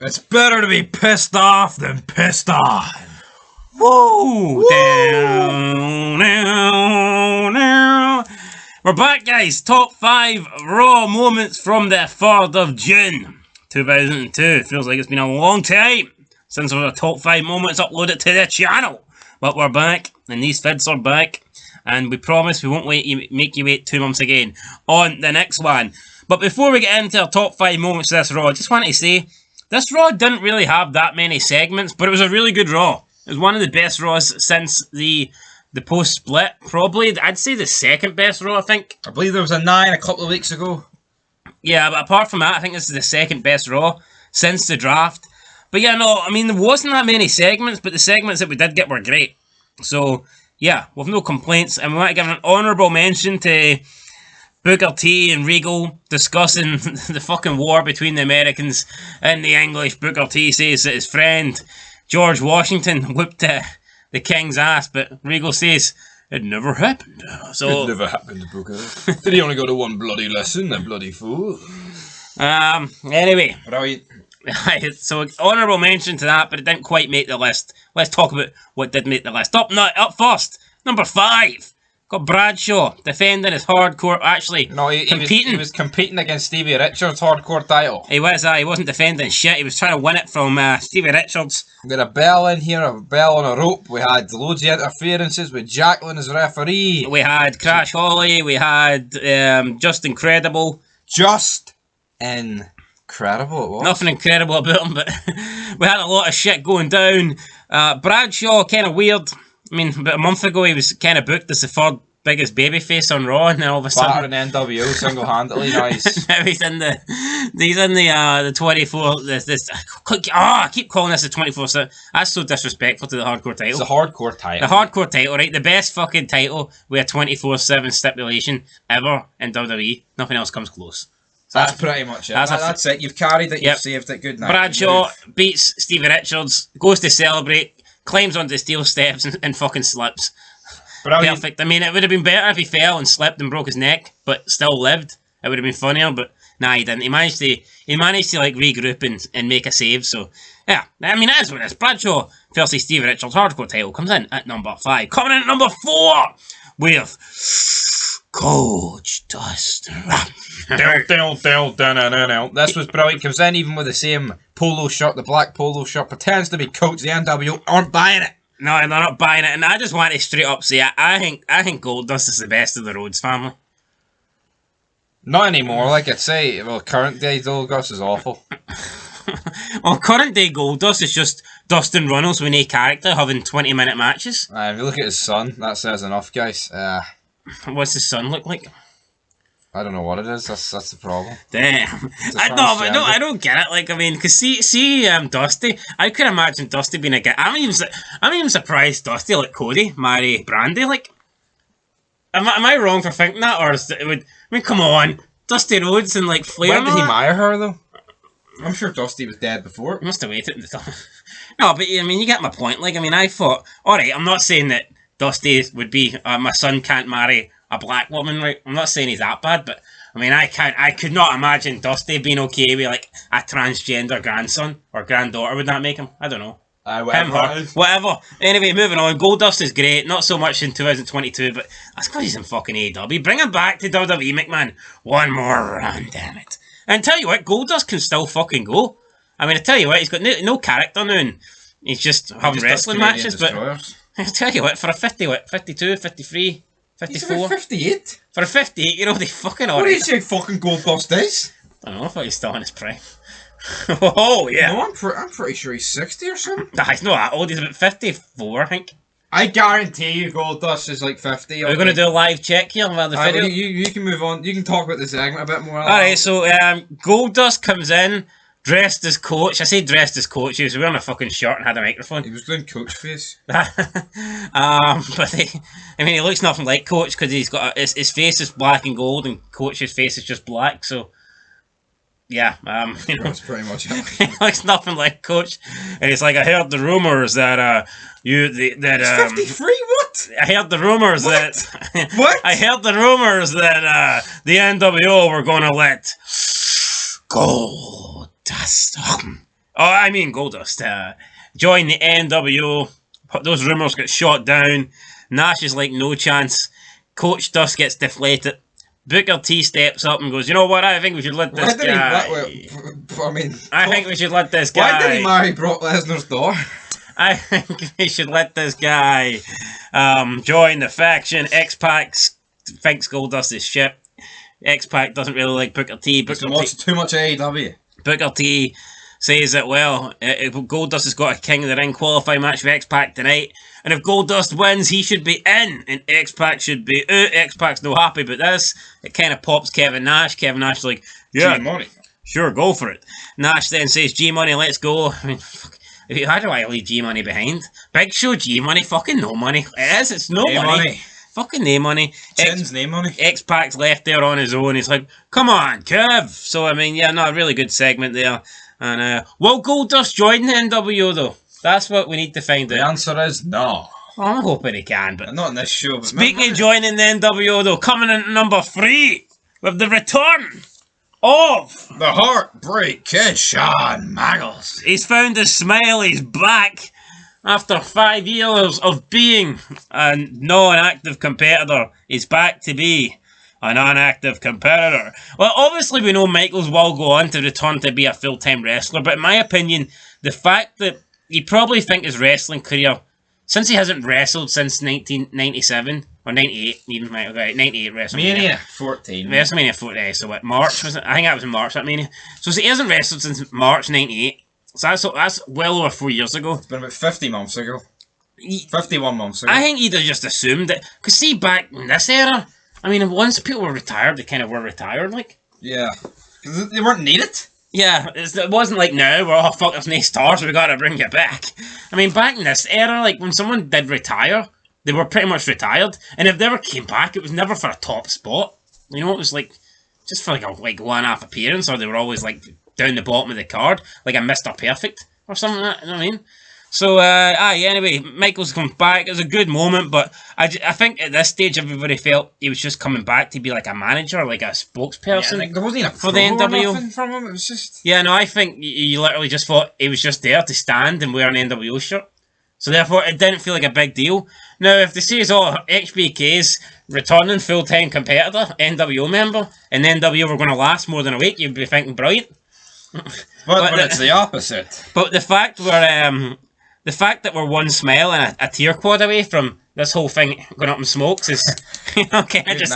It's better to be pissed off than pissed on. Woo! Down, down, down. We're back, guys. Top 5 Raw moments from the 3rd of June 2002. Feels like it's been a long time since there were top 5 moments uploaded to the channel. But we're back, and these vids are back. And we promise we won't make you wait 2 months again on the next one. But before we get into our top 5 moments of this Raw, I just want to say, this Raw didn't really have that many segments, but it was a really good Raw. It was one of the best Raws since the post-split. Probably, I'd say the second best Raw, I think. I believe there was a 9 a couple of weeks ago. Yeah, but apart from that, I think this is the second best Raw since the draft. But yeah, no, I mean, there wasn't that many segments, but the segments that we did get were great. So, yeah, we've no complaints. And we want to give an honourable mention to Booker T and Regal discussing the fucking war between the Americans and the English. Booker T says that his friend George Washington whipped the King's ass, but Regal says it never happened. So it never happened, Booker. Did he only go to one bloody lesson, the bloody fool? Anyway. Right. So honourable mention to that, but it didn't quite make the list. Let's talk about what did make the list. Up first, number 5. Got Bradshaw defending his hardcore, competing. He was competing against Stevie Richards' hardcore title. He wasn't defending shit. He was trying to win it from Stevie Richards. We got a bell in here, a bell on a rope. We had loads of interferences with Jacqueline as referee. We had Crash Holly. We had Just Incredible. Just incredible it was. Nothing incredible about him, but we had a lot of shit going down. Bradshaw, kind of weird. I mean, about a month ago, he was kind of booked as the 3rd biggest babyface on Raw, and then all of a sudden, NWO single-handedly, nice. he's in the 24. I keep calling this the 24. So that's so disrespectful to the hardcore title. It's a hardcore title. The hardcore title, right? The best fucking title with a 24/7 stipulation ever in WWE. Nothing else comes close. So that's pretty much it. That's it. You've carried it. You've saved it. Good night. Bradshaw beats Stevie Richards, goes to celebrate. Climbs onto the steel steps and fucking slips. Perfect. I mean, it would have been better if he fell and slipped and broke his neck, but still lived. It would have been funnier, but nah, he didn't. He managed to like regroup and make a save. So yeah, I mean, that's what it is. Bradshaw versus Stevie Richards hardcore title comes in at number 5. Coming in at number 4 with Goldust. This was brilliant. Comes in even with the same polo shirt, the black polo shirt, pretends to be Coach. The NWO aren't buying it. No, they're not buying it, and I just want to straight up say I think Goldust is the best of the Rhodes family. Not anymore, like I'd say. Well, current day Goldust is awful. Well, current day Goldust is just Dustin Runnels with no character having 20-minute matches. If you look at his son, that says enough, guys. What's his son look like? I don't know what it is. That's the problem. Damn. I don't get it. Like, I mean, because see, Dusty. I could imagine Dusty being a guy. I'm even surprised Dusty let Cody marry Brandy. Like, am I wrong for thinking that, or is it would? I mean, come on, Dusty Rhodes and like Flair. When did he marry her though? I'm sure Dusty was dead before. He must have waited until. No, but I mean, you get my point. Like, I mean, I thought, all right, I'm not saying that Dusty would be my son can't marry a black woman, right? I'm not saying he's that bad, but I mean, I could not imagine Dusty being okay with like a transgender grandson or granddaughter. Would that make him? I don't know. Whatever. Anyway, moving on. Goldust is great. Not so much in 2022, but that's because he's in fucking AEW. Bring him back to WWE, McMahon. One more run, damn it. And tell you what, Goldust can still fucking go. I mean, I tell you what, he's got no character now, and he's just having wrestling matches. But I tell you what, for a 52, 53. 54. He's 58? For a 58-year-old, he fucking alright. What do you say fucking Goldust is? I don't know, I thought he was still in his prime. Oh, yeah. No, I'm pretty sure he's 60 or something. Nah, he's not that old, he's about 54, I think. I guarantee you Goldust is like 50. We're going to do a live check here about the video. You can move on. You can talk about the segment a bit more. Alright, so Goldust comes in, dressed as Coach. I say dressed as Coach, he was wearing a fucking shirt and had a microphone. He was doing Coach face. But he looks nothing like Coach because he's got his face is black and gold and Coach's face is just black, so yeah, you know, that's pretty much it. He looks nothing like Coach, and it's like, I heard the rumors that He's 53. What? I heard the rumors what? that what? I heard the rumors that the NWO were going to let Goldust I mean Goldust. Join the NWO. Those rumours get shot down. Nash is like, no chance. Coach Dust gets deflated. Booker T steps up and goes, you know what, I think we should let this guy... I think we should let this guy... Why did he marry Brock Lesnar's daughter? I think we should let this guy join the faction. X-Pac thinks Goldust is shit. X-Pac doesn't really like Booker T. Watch too much AEW. Booker T says that, well, if Goldust has got a King of the Ring qualifying match with X-Pac tonight, and if Goldust wins, he should be in, and X-Pac should be out. X-Pac's no happy about this. It kind of pops Kevin Nash. Kevin Nash is like, yeah, G-Money. Sure, go for it. Nash then says, G-Money, let's go. I mean, fuck. How do I leave G-Money behind? Big Show, G-Money, fucking no money. It is, it's no money. Fucking no money. Chin's no money. X-Pac's left there on his own. He's like, come on, Kev. So, I mean, yeah, no, a really good segment there. And, will Goldust join the NWO, though? That's what we need to find out. The answer is no. I'm hoping he can, but... Not in this show, but... Speaking of joining the NWO, though, coming in at number 3, with the return of... the Heartbreak Kid, Shawn Michaels. He's found his smile, he's back. After 5 years of being a non-active competitor, he's back to be a non-active competitor. Well, obviously we know Michaels will go on to return to be a full-time wrestler, but in my opinion, the fact that you probably think his wrestling career, since he hasn't wrestled since 1997, or 98, even, right, 98 WrestleMania. Mania 14. WrestleMania 14, so what, March, was it? I think that was in March, that Mania. So he hasn't wrestled since March 98. So that's well over 4 years ago. It's been about 50 months ago. 51 months ago. I think he'd have just assumed that, because see, back in this era, I mean, once people were retired, they kind of were retired, like. Yeah. They weren't needed. Yeah, it wasn't like now, where, oh, fuck, there's no stars, we gotta bring you back. I mean, back in this era, like, when someone did retire, they were pretty much retired, and if they ever came back, it was never for a top spot. You know, it was like, just for like a one-off appearance, or they were always like down the bottom of the card, like a Mr. Perfect, or something like that, you know what I mean? So, anyway, Michaels comes back. It was a good moment, but I think at this stage, everybody felt he was just coming back to be like a manager, like a spokesperson. Yeah, like, there wasn't a for the NWO. From him. It was just... Yeah, no, I think you literally just thought he was just there to stand and wear an NWO shirt. So therefore, it didn't feel like a big deal. Now, if they say, oh, HBK's returning full-time competitor, NWO member, and NWO were going to last more than a week, you'd be thinking brilliant. but it's the opposite. But the fact we're one smile and a tear quad away from this whole thing going up in smokes is, you know, kind of just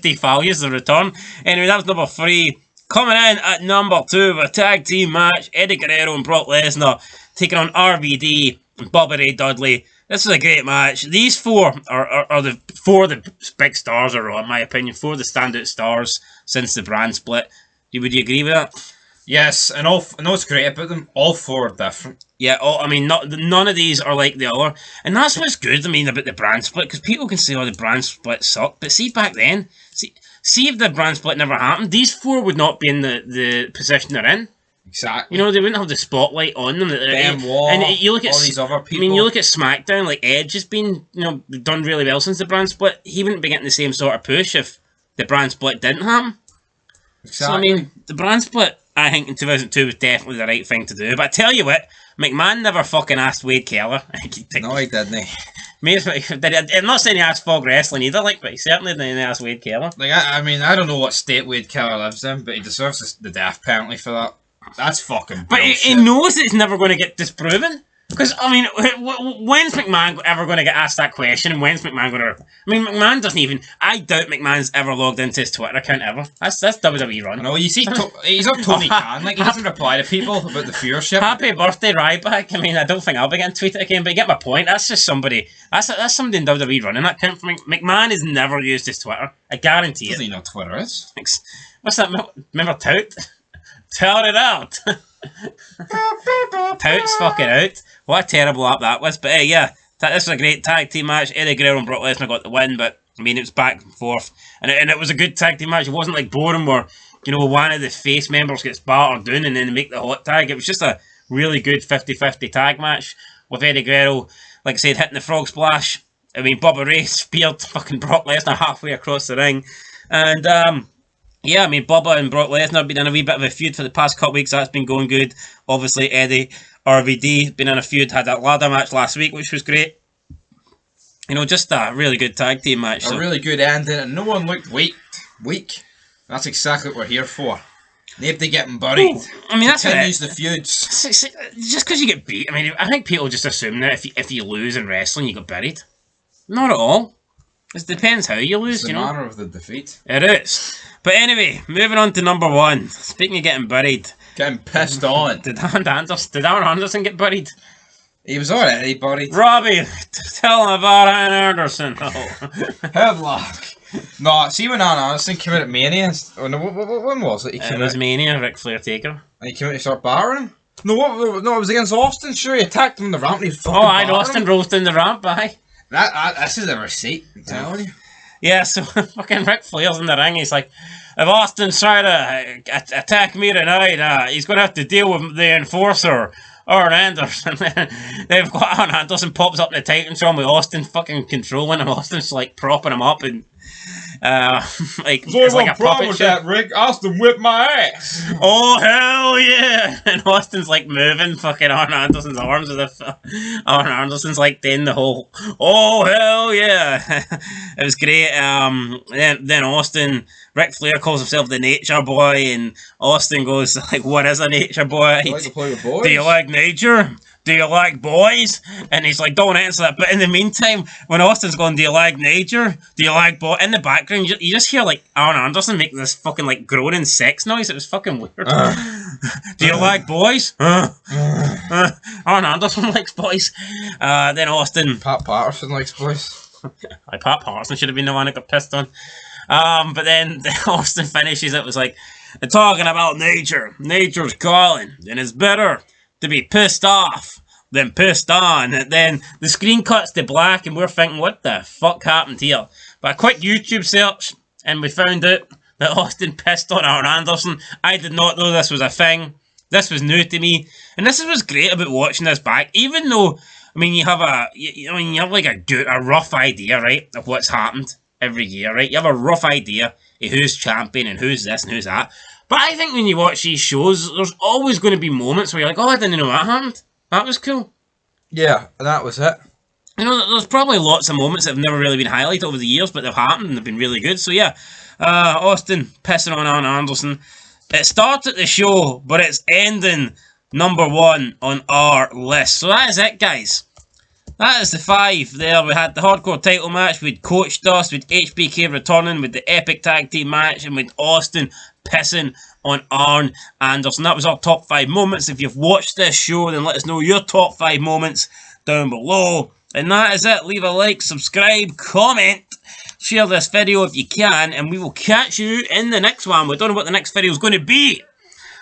devalues the return. Anyway, that was number 3. Coming in at number 2 with a tag team match, Eddie Guerrero and Brock Lesnar taking on RVD and Bobby Ray Dudley. This is a great match. These 4 are the big stars of Raw, in my opinion. 4 of the standout stars since the brand split. Would you agree with that? Yes, and what's great about them, all 4 are different. Yeah, I mean, none of these are like the other. And that's what's good, I mean, about the brand split, because people can say, oh, the brand split sucked. But see, back then, see if the brand split never happened, these 4 would not be in the position they're in. Exactly. You know, they wouldn't have the spotlight on them. And you look at all these other people. I mean, you look at SmackDown, like Edge has been, you know, done really well since the brand split. He wouldn't be getting the same sort of push if the brand split didn't happen. Exactly. So, I mean, the brand split, I think, in 2002 was definitely the right thing to do. But I tell you what, McMahon never fucking asked Wade Keller. No, he didn't. I'm not saying he asked Fog Wrestling either, like, but he certainly didn't ask Wade Keller. Like, I mean, I don't know what state Wade Keller lives in, but he deserves the death penalty for that. That's fucking bullshit. But he knows it's never going to get disproven. Because, I mean, when's McMahon ever going to get asked that question? And when's McMahon going to... I mean, McMahon doesn't even... I doubt McMahon's ever logged into his Twitter account ever. That's WWE run. No, you see, he's up Tony Khan. Like, he doesn't reply to people about the viewership. Happy birthday, Ryback. I mean, I don't think I'll be getting tweeted again, but you get my point. That's just somebody... That's somebody in WWE running that account for me. McMahon has never used his Twitter. I guarantee it. Doesn't he know Twitter is? What's that? Remember Tout? Tout it out. Tout's fucking out. What a terrible app that was. But hey, yeah, this was a great tag team match. Eddie Guerrero and Brock Lesnar got the win, but I mean, it was back and forth. And it was a good tag team match. It wasn't like boring where, you know, one of the face members gets battered down and then they make the hot tag. It was just a really good 50-50 tag match with Eddie Guerrero, like I said, hitting the frog splash. I mean, Bobby Ray speared fucking Brock Lesnar halfway across the ring. And, yeah, I mean, Bubba and Brock Lesnar have been in a wee bit of a feud for the past couple weeks. That's been going good. Obviously, Eddie, RVD, been in a feud, had that ladder match last week, which was great. You know, just a really good tag team match. A really good ending, and no one looked weak. That's exactly what we're here for. Nobody getting buried. Well, I mean, that's continues the feuds. Just because you get beat, I mean, I think people just assume that if you lose in wrestling, you get buried. Not at all. It depends how you lose, it's the manner of the defeat. It is. But anyway, moving on to number 1. Speaking of getting buried. Getting pissed on. Did Arn Anderson get buried? He was already buried. Robbie, tell him about Arn Anderson. Oh. Headlock. No, see when Arn Anderson came out at Mania? Oh, no, when was it? It was Mania, Ric Flair Taker. And he came out to start barring him? No, it was against Austin. Sure, he attacked him on the ramp and he fucking Austin rose down the ramp, aye. This is a receipt, I'm telling you. Yeah, so fucking Ric Flair's in the ring. He's like, if Austin's trying to attack me tonight, he's going to have to deal with the enforcer, Arn Anderson. They've got Arn Anderson pops up in the Titantron with Austin fucking controlling him. Austin's like propping him up and like it's like a puppet show. That, Rick. Austin whipped my ass. Oh hell yeah! And Austin's like moving fucking Arn Anderson's arms as if Arn Anderson's like doing the whole oh hell yeah. It was great. Then Austin, Ric Flair calls himself the Nature Boy, and Austin goes like, "What is a Nature Boy? Do you like to play with boys? Do you like nature? Do you like boys?" And he's like, don't answer that. But in the meantime, when Austin's going, do you like nature? Do you like boys? In the background, you just hear like Arn Anderson make this fucking like groaning sex noise. It was fucking weird. Do you like boys? Arn Anderson likes boys. Then Austin. Pat Patterson likes boys. Pat Patterson should have been the one that got pissed on. But then Austin finishes it was like, talking about nature. Nature's calling, and it's better to be pissed off than pissed on. And then the screen cuts to black and we're thinking, what the fuck happened here? But a quick YouTube search and we found out that Austin pissed on Arn Anderson. I did not know this was a thing. This was new to me. And this is what's great about watching this back. Even though, I mean, you have like a rough idea, right, of what's happened every year, right? You have a rough idea of who's champion and who's this and who's that. But I think when you watch these shows, there's always going to be moments where you're like, oh, I didn't know that happened. That was cool. Yeah, that was it. You know, there's probably lots of moments that have never really been highlighted over the years, but they've happened and they've been really good. So yeah, Austin pissing on Arn Anderson. It starts at the show, but it's ending number 1 on our list. So that is it, guys. That is the 5 there. We had the hardcore title match with Coach Dust, with HBK returning, with the epic tag team match, and with Austin pissing on Arn Anderson. That was our top 5 moments. If you've watched this show, then let us know your top 5 moments down below. And that is it. Leave a like, subscribe, comment, share this video if you can, and we will catch you in the next one. We don't know what the next video is going to be,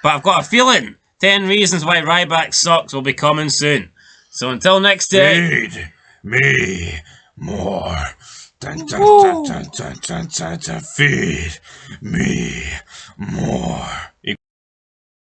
but I've got a feeling 10 reasons why Ryback sucks will be coming soon. So until next time. Feed me more. Dun, dun, dun, dun, dun, dun, dun, dun. Feed me more.